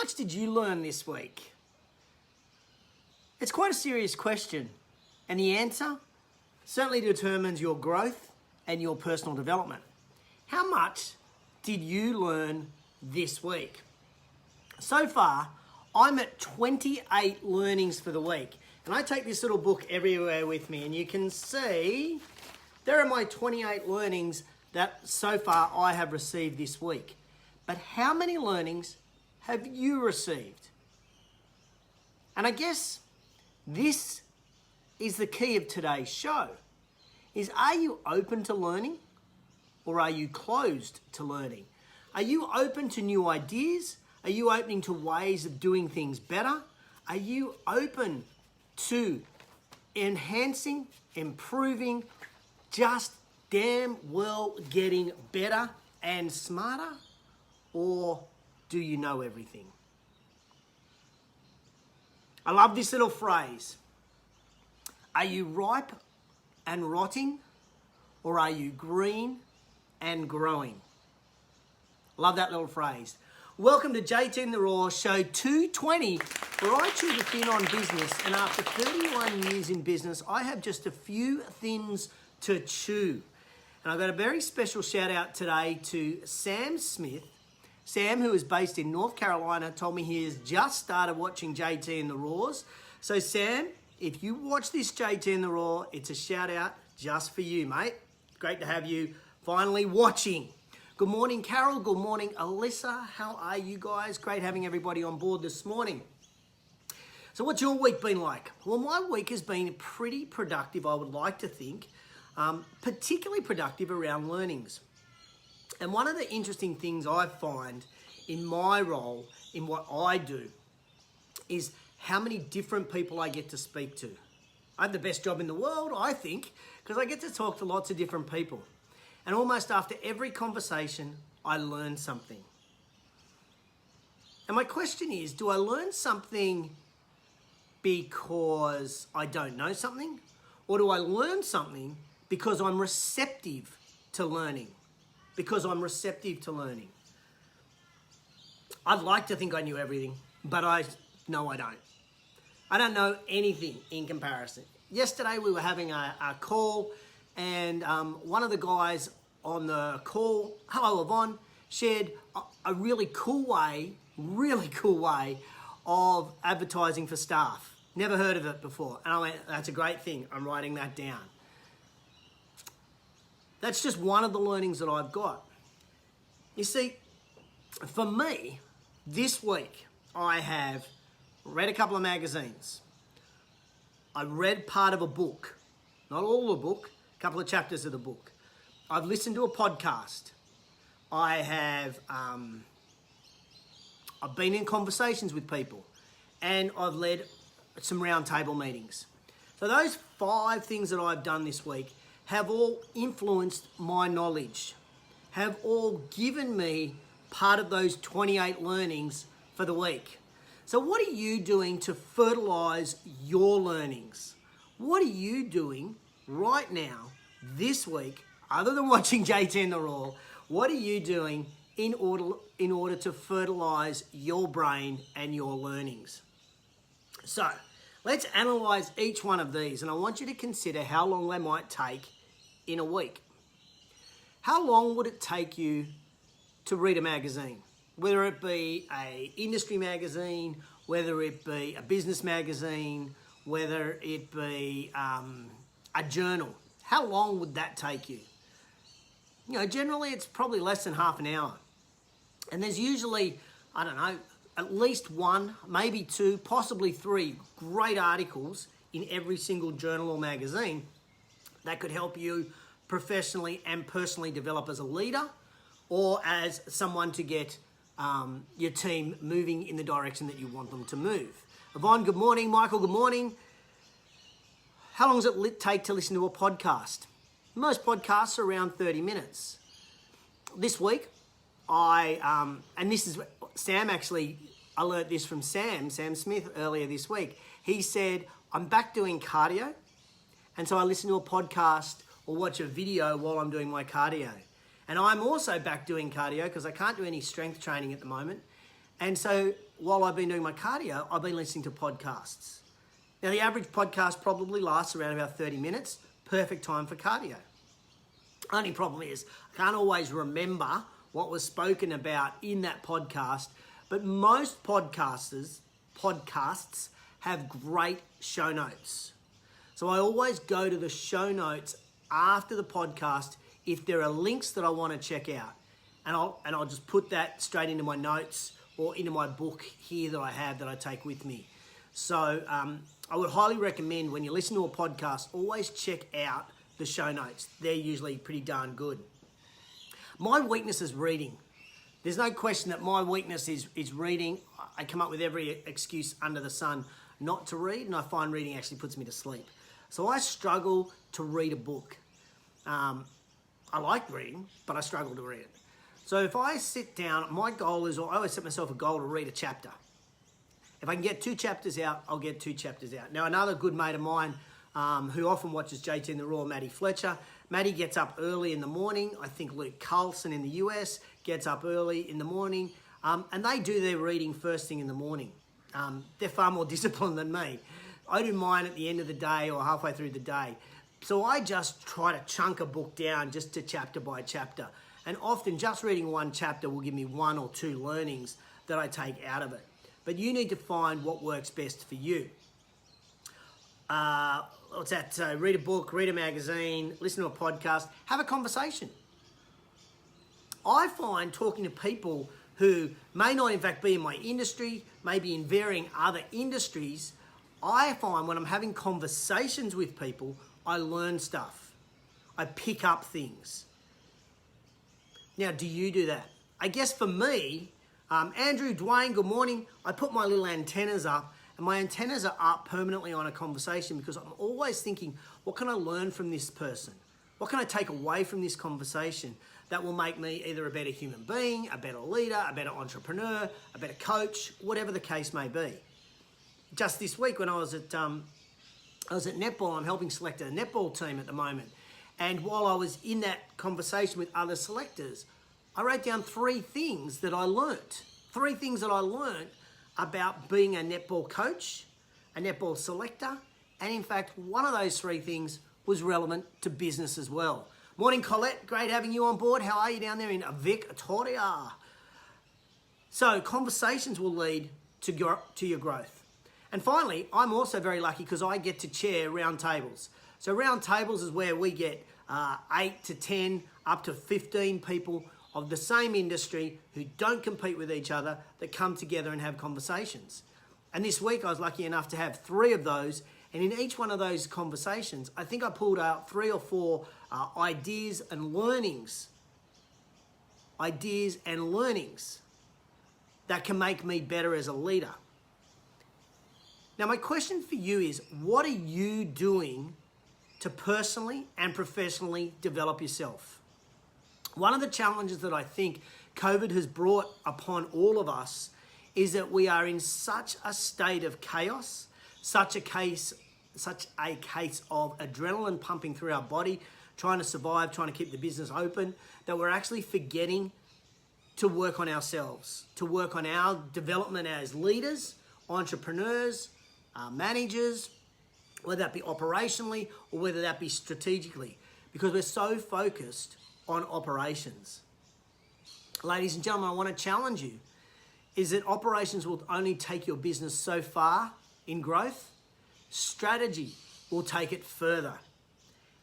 much did you learn this week? It's quite a serious question, and the answer certainly determines your growth and your personal development. How much did you learn this week? So far, I'm at 28 learnings for the week, and I take this little book everywhere with me, and you can see there are my 28 learnings that so far I have received this week. But how many learnings have you received? And I guess this is the key of today's show, is are you open to learning or are you closed to learning? Are you open to new ideas? Are you open to ways of doing things better? Are you open to enhancing, improving, just damn well getting better and smarter? Or do you know everything? I love this little phrase. Are you ripe and rotting, or are you green and growing? Love that little phrase. Welcome to JTinTheRaw, show 220, where I chew the thin on business, and after 31 years in business, I have just a few thins to chew. And I've got a very special shout out today to Sam Smith. Sam, who is based in North Carolina, told me he has just started watching JTinTheRaws. So Sam, if you watch this JTinTheRaw, it's a shout out just for you, mate. Great to have you finally watching. Good morning, Carol. Good morning, Alyssa. How are you guys? Great having everybody on board this morning. So what's your week been like? Well, my week has been pretty productive, I would like to think, particularly productive around learnings. And one of the interesting things I find in my role, in what I do, is how many different people I get to speak to. I have the best job in the world, I think, because I get to talk to lots of different people. And almost after every conversation, I learn something. And my question is, do I learn something because I don't know something? Or do I learn something because I'm receptive to learning? Because I'm receptive to learning. I'd like to think I knew everything, but I know I don't. I don't know anything in comparison. Yesterday we were having a call, and one of the guys on the call, hello Yvonne, shared a really cool way of advertising for staff. Never heard of it before. And I went, that's a great thing. I'm writing that down. That's just one of the learnings that I've got. You see, for me, this week, I have read a couple of magazines. I read part of a book, not all the book, a couple of chapters of the book. I've listened to a podcast. I've been in conversations with people, and I've led some roundtable meetings. So those 5 things that I've done this week have all influenced my knowledge, have all given me part of those 28 learnings for the week. So what are you doing to fertilize your learnings? What are you doing right now, this week, other than watching JTinTheRaw? What are you doing in order to fertilize your brain and your learnings? So let's analyze each one of these, and I want you to consider how long they might take in a week. How long would it take you to read a magazine? Whether it be an industry magazine, whether it be a business magazine, whether it be a journal. How long would that take you? You know, generally it's probably less than half an hour. And there's usually, I don't know, at least 1, maybe 2, possibly 3 great articles in every single journal or magazine that could help you professionally and personally develop as a leader or as someone to get your team moving in the direction that you want them to move. Yvonne, good morning. Michael, good morning. How long does it take to listen to a podcast? Most podcasts are around 30 minutes. This week, and this is, Sam actually, I learnt this from Sam Smith earlier this week. He said, I'm back doing cardio, and so I listen to a podcast or watch a video while I'm doing my cardio. And I'm also back doing cardio because I can't do any strength training at the moment. And so while I've been doing my cardio, I've been listening to podcasts. Now, the average podcast probably lasts around about 30 minutes. Perfect time for cardio. Only problem is I can't always remember what was spoken about in that podcast, but most podcasts have great show notes. So I always go to the show notes after the podcast if there are links that I want to check out. And I'll just put that straight into my notes or into my book here that I have that I take with me. So I would highly recommend when you listen to a podcast, always check out the show notes. They're usually pretty darn good. My weakness is reading. There's no question that my weakness is reading. I come up with every excuse under the sun not to read, and I find reading actually puts me to sleep. So I struggle to read a book. I like reading, but I struggle to read it. So if I sit down, my goal is, or I always set myself a goal to read a chapter. If I can get 2 chapters out, I'll get 2 chapters out. Now, another good mate of mine who often watches JTinTheRaw, Matty Fletcher. Matty gets up early in the morning. I think Luke Carlson in the US gets up early in the morning. And they do their reading first thing in the morning. They're far more disciplined than me. I do mine at the end of the day or halfway through the day. So I just try to chunk a book down just to chapter by chapter. And often just reading 1 chapter will give me 1 or 2 learnings that I take out of it. But you need to find what works best for you. What's that? So read a book, read a magazine, listen to a podcast, have a conversation. I find talking to people who may not in fact be in my industry, maybe in varying other industries, I find when I'm having conversations with people, I learn stuff. I pick up things. Now, do you do that? I guess for me, Andrew, Dwayne, good morning. I put my little antennas up, and my antennas are up permanently on a conversation because I'm always thinking, what can I learn from this person? What can I take away from this conversation that will make me either a better human being, a better leader, a better entrepreneur, a better coach, whatever the case may be. Just this week when I was at netball, I'm helping select a netball team at the moment. And while I was in that conversation with other selectors, I wrote down 3 things that I learnt. 3 things that I learnt about being a netball coach, a netball selector, and in fact, one of those 3 things was relevant to business as well. Morning, Colette. Great having you on board. How are you down there in Victoria? So conversations will lead to your growth. And finally, I'm also very lucky because I get to chair round tables. So round tables is where we get 8 to 10, up to 15 people of the same industry who don't compete with each other that come together and have conversations. And this week I was lucky enough to have 3 of those. And in each one of those conversations, I think I pulled out 3 or 4 ideas and learnings. Ideas and learnings that can make me better as a leader. Now, my question for you is, what are you doing to personally and professionally develop yourself? One of the challenges that I think COVID has brought upon all of us is that we are in such a state of chaos, such a case of adrenaline pumping through our body, trying to survive, trying to keep the business open, that we're actually forgetting to work on ourselves, to work on our development as leaders, entrepreneurs, managers, whether that be operationally or whether that be strategically, because we're so focused on operations. Ladies and gentlemen, I want to challenge you, is that operations will only take your business so far in growth. Strategy will take it further.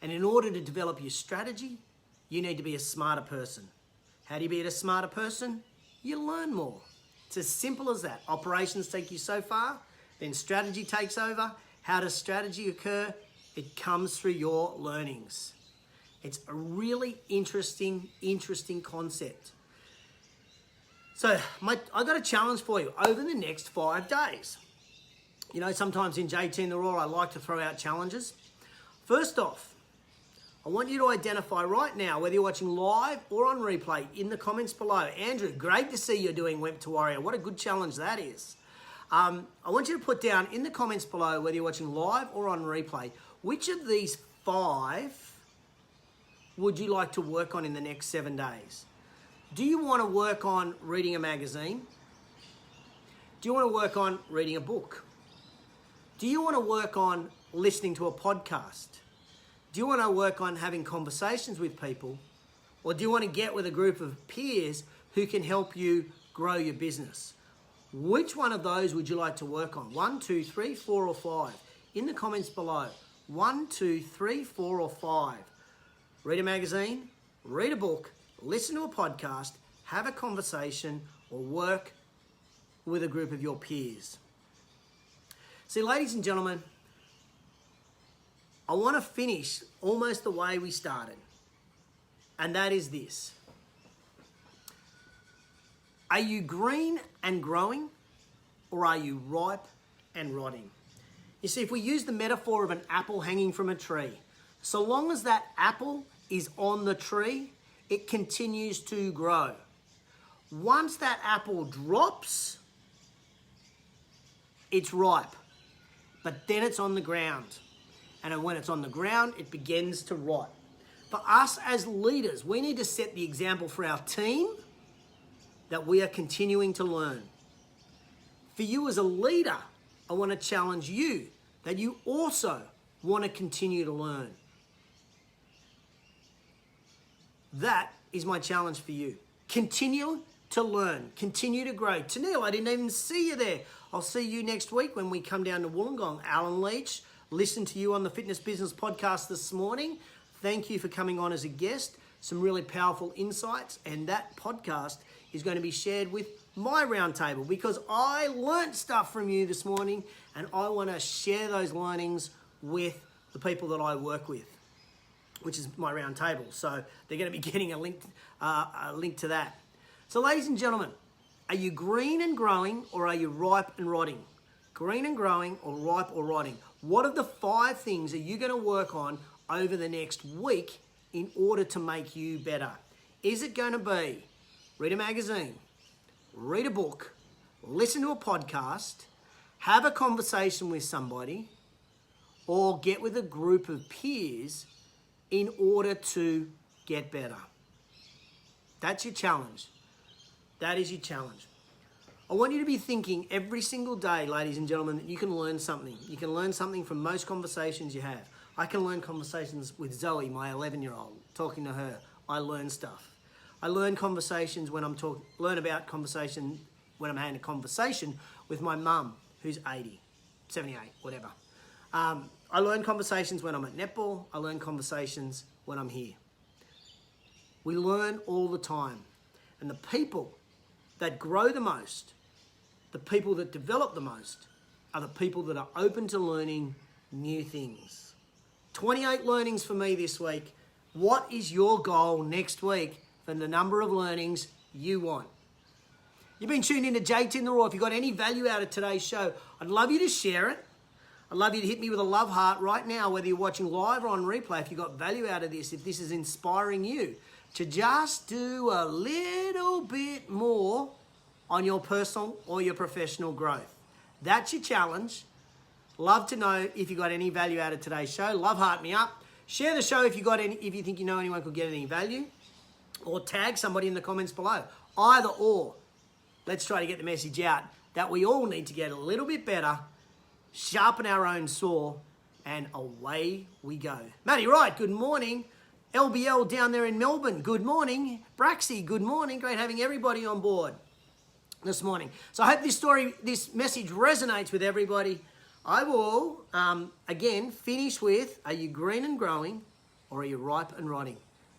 And in order to develop your strategy, you need to be a smarter person. How do you be a smarter person? You learn more. It's as simple as that. Operations take you so far, then strategy takes over. How does strategy occur? It comes through your learnings. It's a really interesting concept. So I got a challenge for you over the next 5 days. You know, sometimes in JTinTheRaw, I like to throw out challenges. First off, I want you to identify right now, whether you're watching live or on replay, in the comments below. Andrew, great to see you're doing Web to Warrior. What a good challenge that is. I want you to put down in the comments below, whether you're watching live or on replay, which of these 5 would you like to work on in the next 7 days? Do you want to work on reading a magazine? Do Do you want to work on reading a book? Do you want to work on listening to a podcast? Do you want to work on having conversations with people? Or do you want to get with a group of peers who can help you grow your business? Which one of those would you like to work on? 1, 2, 3, 4, or 5? In the comments below. 1, 2, 3, 4, or 5. Read a magazine, read a book, listen to a podcast, have a conversation, or work with a group of your peers. See, ladies and gentlemen, I want to finish almost the way we started. And that is this. Are you green and growing, or are you ripe and rotting? You see, if we use the metaphor of an apple hanging from a tree, so long as that apple is on the tree, it continues to grow. Once that apple drops, it's ripe, but then it's on the ground. And when it's on the ground, it begins to rot. For us as leaders, we need to set the example for our team that we are continuing to learn. For you as a leader, I want to challenge you that you also want to continue to learn. That is my challenge for you. Continue to learn, continue to grow. Tanil, I didn't even see you there. I'll see you next week when we come down to Wollongong. Alan Leach, listened to you on the Fitness Business Podcast this morning. Thank you for coming on as a guest. Some really powerful insights, and that podcast is going to be shared with my roundtable because I learnt stuff from you this morning and I want to share those learnings with the people that I work with, which is my roundtable. So they're going to be getting a link to that. So ladies and gentlemen, are you green and growing, or are you ripe and rotting? Green and growing, or ripe or rotting? What of the 5 things are you going to work on over the next week in order to make you better? Is it going to be read a magazine, read a book, listen to a podcast, have a conversation with somebody, or get with a group of peers in order to get better? That's your challenge. That is your challenge. I want you to be thinking every single day, ladies and gentlemen, that you can learn something. You can learn something from most conversations you have. I can learn conversations with Zoe, my 11-year-old, talking to her. I learn stuff. I learn conversations when I'm learn about conversation when I'm having a conversation with my mum, who's 80, 78, whatever. I learn conversations when I'm at netball. I learn conversations when I'm here. We learn all the time. And the people that grow the most, the people that develop the most, are the people that are open to learning new things. 28 learnings for me this week. What is your goal next week for the number of learnings you want? You've been tuned into JTinTheRaw. If you got any value out of today's show, I'd love you to share it. I'd love you to hit me with a love heart right now, whether you're watching live or on replay. If you got value out of this, if this is inspiring you to just do a little bit more on your personal or your professional growth. That's your challenge. Love to know if you got any value out of today's show. Love heart me up. Share the show if you think you know anyone could get any value, or tag somebody in the comments below. Either or. Let's try to get the message out that we all need to get a little bit better, sharpen our own saw, and away we go. Matty Wright, good morning. LBL down there in Melbourne, good morning. Braxy, good morning. Great having everybody on board this morning. So I hope this message resonates with everybody. I will, again, finish with, are you green and growing, or are you ripe and rotting?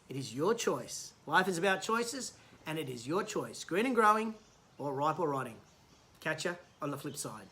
It is your choice. Life is about choices, and it is your choice. Green and growing, or ripe or rotting. Catch ya on the flip side.